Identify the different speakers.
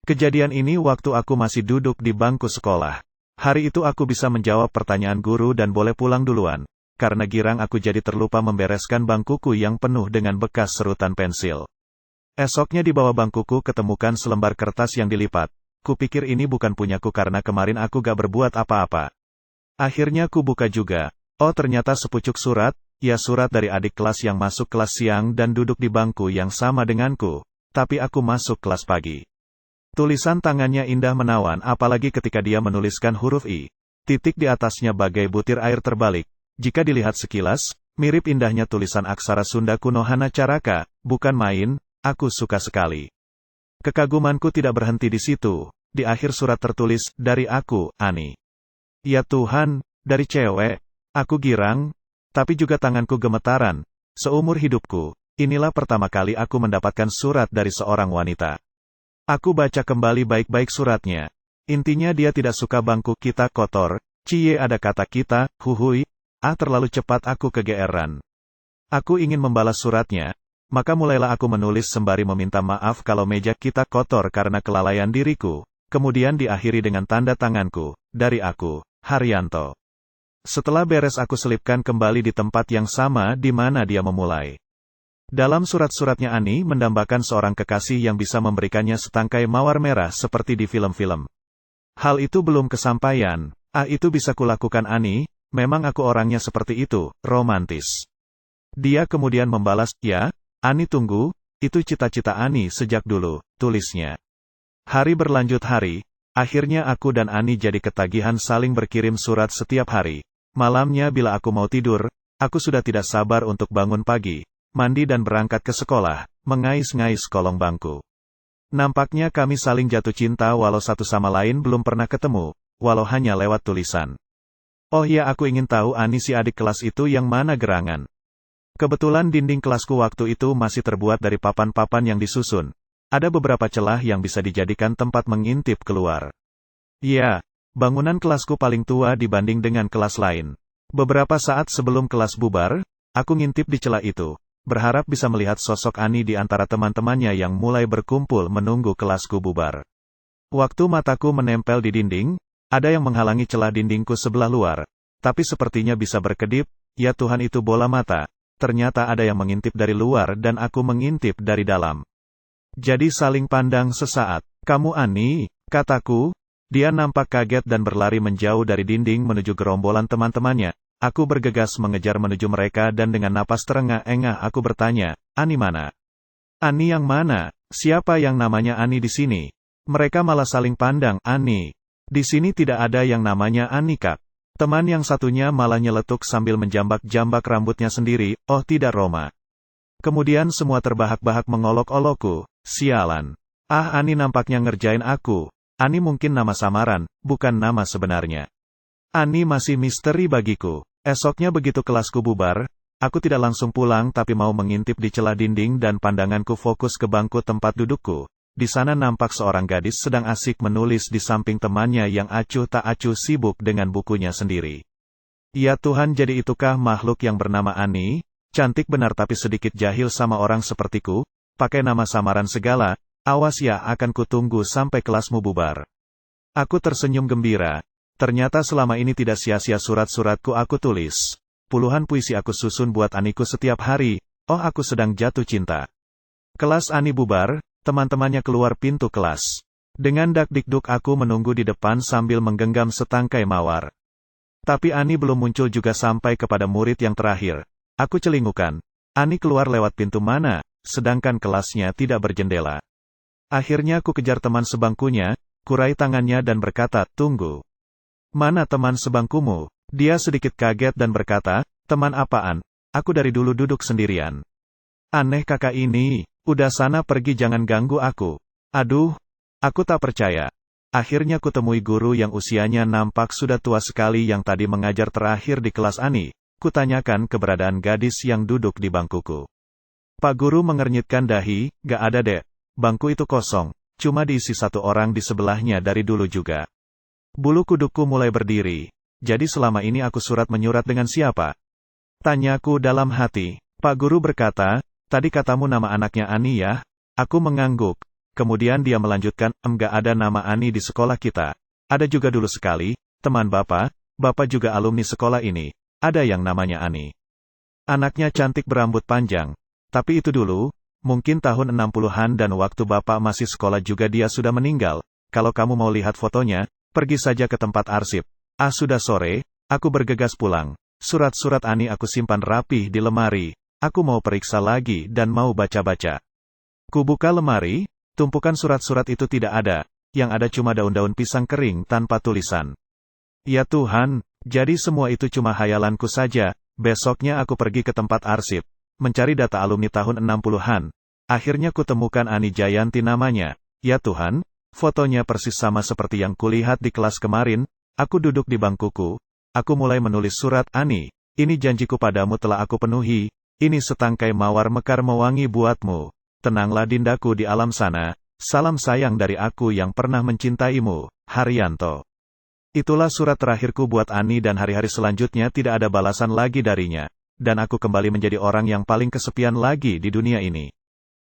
Speaker 1: Kejadian ini waktu aku masih duduk di bangku sekolah. Hari itu aku bisa menjawab pertanyaan guru dan boleh pulang duluan. Karena girang aku jadi terlupa membereskan bangkuku yang penuh dengan bekas serutan pensil. Esoknya di bawah bangkuku ketemukan selembar kertas yang dilipat. Kupikir ini bukan punyaku karena kemarin aku gak berbuat apa-apa. Akhirnya ku buka juga. Oh ternyata sepucuk surat, ya surat dari adik kelas yang masuk kelas siang dan duduk di bangku yang sama denganku. Tapi aku masuk kelas pagi. Tulisan tangannya indah menawan apalagi ketika dia menuliskan huruf I. Titik di atasnya bagai butir air terbalik. Jika dilihat sekilas, mirip indahnya tulisan aksara Sunda kuno Hana Caraka, bukan main, aku suka sekali. Kekagumanku tidak berhenti di situ. Di akhir surat tertulis, dari aku, Ani. Ya Tuhan, dari cewek. Aku girang, tapi juga tanganku gemetaran. Seumur hidupku, inilah pertama kali aku mendapatkan surat dari seorang wanita. Aku baca kembali baik-baik suratnya. Intinya dia tidak suka bangku kita kotor, cie ada kata kita, huhui, terlalu cepat aku kegeeran. Aku ingin membalas suratnya, maka mulailah aku menulis sembari meminta maaf kalau meja kita kotor karena kelalaian diriku, kemudian diakhiri dengan tanda tanganku, dari aku, Haryanto. Setelah beres aku selipkan kembali di tempat yang sama di mana dia memulai. Dalam surat-suratnya Ani mendambakan seorang kekasih yang bisa memberikannya setangkai mawar merah seperti di film-film. Hal itu belum kesampaian, itu bisa kulakukan Ani, memang aku orangnya seperti itu, romantis. Dia kemudian membalas, ya, Ani tunggu, itu cita-cita Ani sejak dulu, tulisnya. Hari berlanjut hari, akhirnya aku dan Ani jadi ketagihan saling berkirim surat setiap hari. Malamnya bila aku mau tidur, aku sudah tidak sabar untuk bangun pagi. Mandi dan berangkat ke sekolah, mengais-ngais kolong bangku. Nampaknya kami saling jatuh cinta walau satu sama lain belum pernah ketemu, walau hanya lewat tulisan. Oh ya aku ingin tahu Ani si adik kelas itu yang mana gerangan. Kebetulan dinding kelasku waktu itu masih terbuat dari papan-papan yang disusun. Ada beberapa celah yang bisa dijadikan tempat mengintip keluar. Ya, bangunan kelasku paling tua dibanding dengan kelas lain. Beberapa saat sebelum kelas bubar, aku ngintip di celah itu. Berharap bisa melihat sosok Ani di antara teman-temannya yang mulai berkumpul menunggu kelasku bubar. Waktu mataku menempel di dinding, ada yang menghalangi celah dindingku sebelah luar. Tapi sepertinya bisa berkedip, ya Tuhan itu bola mata. Ternyata ada yang mengintip dari luar dan aku mengintip dari dalam. Jadi saling pandang sesaat. Kamu Ani, kataku. Dia nampak kaget dan berlari menjauh dari dinding menuju gerombolan teman-temannya. Aku bergegas mengejar menuju mereka dan dengan napas terengah-engah aku bertanya, Ani mana? Ani yang mana? Siapa yang namanya Ani di sini? Mereka malah saling pandang, Ani. Di sini tidak ada yang namanya Ani Kak. Teman yang satunya malah nyeletuk sambil menjambak-jambak rambutnya sendiri, oh tidak Roma. Kemudian semua terbahak-bahak mengolok-olokku, sialan. Ani nampaknya ngerjain aku. Ani mungkin nama samaran, bukan nama sebenarnya. Ani masih misteri bagiku. Esoknya begitu kelasku bubar, aku tidak langsung pulang tapi mau mengintip di celah dinding dan pandanganku fokus ke bangku tempat dudukku. Di sana nampak seorang gadis sedang asik menulis di samping temannya yang acuh tak acuh sibuk dengan bukunya sendiri. Ya Tuhan, jadi itukah makhluk yang bernama Ani? Cantik benar tapi sedikit jahil sama orang sepertiku, pakai nama samaran segala, awas ya akan kutunggu sampai kelasmu bubar. Aku tersenyum gembira. Ternyata selama ini tidak sia-sia surat-suratku aku tulis. Puluhan puisi aku susun buat Aniku setiap hari, oh aku sedang jatuh cinta. Kelas Ani bubar, teman-temannya keluar pintu kelas. Dengan dak-dikduk aku menunggu di depan sambil menggenggam setangkai mawar. Tapi Ani belum muncul juga sampai kepada murid yang terakhir. Aku celingukan. Ani keluar lewat pintu mana, sedangkan kelasnya tidak berjendela. Akhirnya aku kejar teman sebangkunya, kurai tangannya dan berkata, tunggu. Mana teman sebangkumu? Dia sedikit kaget dan berkata, teman apaan? Aku dari dulu duduk sendirian. Aneh kakak ini, udah sana pergi jangan ganggu aku. Aduh, aku tak percaya. Akhirnya kutemui guru yang usianya nampak sudah tua sekali yang tadi mengajar terakhir di kelas Ani. Kutanyakan keberadaan gadis yang duduk di bangkuku. Pak guru mengernyitkan dahi, gak ada dek. Bangku itu kosong, cuma diisi satu orang di sebelahnya dari dulu juga. Bulu kudukku mulai berdiri. Jadi selama ini aku surat menyurat dengan siapa? Tanyaku dalam hati. Pak guru berkata, tadi katamu nama anaknya Ani ya? Aku mengangguk. Kemudian dia melanjutkan, enggak ada nama Ani di sekolah kita. Ada juga dulu sekali, teman Bapak juga alumni sekolah ini. Ada yang namanya Ani. Anaknya cantik berambut panjang. Tapi itu dulu, mungkin tahun 60-an dan waktu Bapak masih sekolah juga dia sudah meninggal. Kalau kamu mau lihat fotonya, pergi saja ke tempat arsip. Ah sudah sore, aku bergegas pulang. Surat-surat Ani aku simpan rapih di lemari. Aku mau periksa lagi dan mau baca-baca. Kubuka lemari, tumpukan surat-surat itu tidak ada. Yang ada cuma daun-daun pisang kering tanpa tulisan. Ya Tuhan, jadi semua itu cuma hayalanku saja. Besoknya aku pergi ke tempat arsip. Mencari data alumni tahun 60-an. Akhirnya kutemukan Ani Jayanti namanya. Ya Tuhan, fotonya persis sama seperti yang kulihat di kelas kemarin. Aku duduk di bangkuku. Aku mulai menulis surat, Ani. Ini janjiku padamu telah aku penuhi. Ini setangkai mawar mekar mewangi buatmu. Tenanglah dindaku di alam sana. Salam sayang dari aku yang pernah mencintaimu, Haryanto. Itulah surat terakhirku buat Ani dan hari-hari selanjutnya tidak ada balasan lagi darinya. Dan aku kembali menjadi orang yang paling kesepian lagi di dunia ini.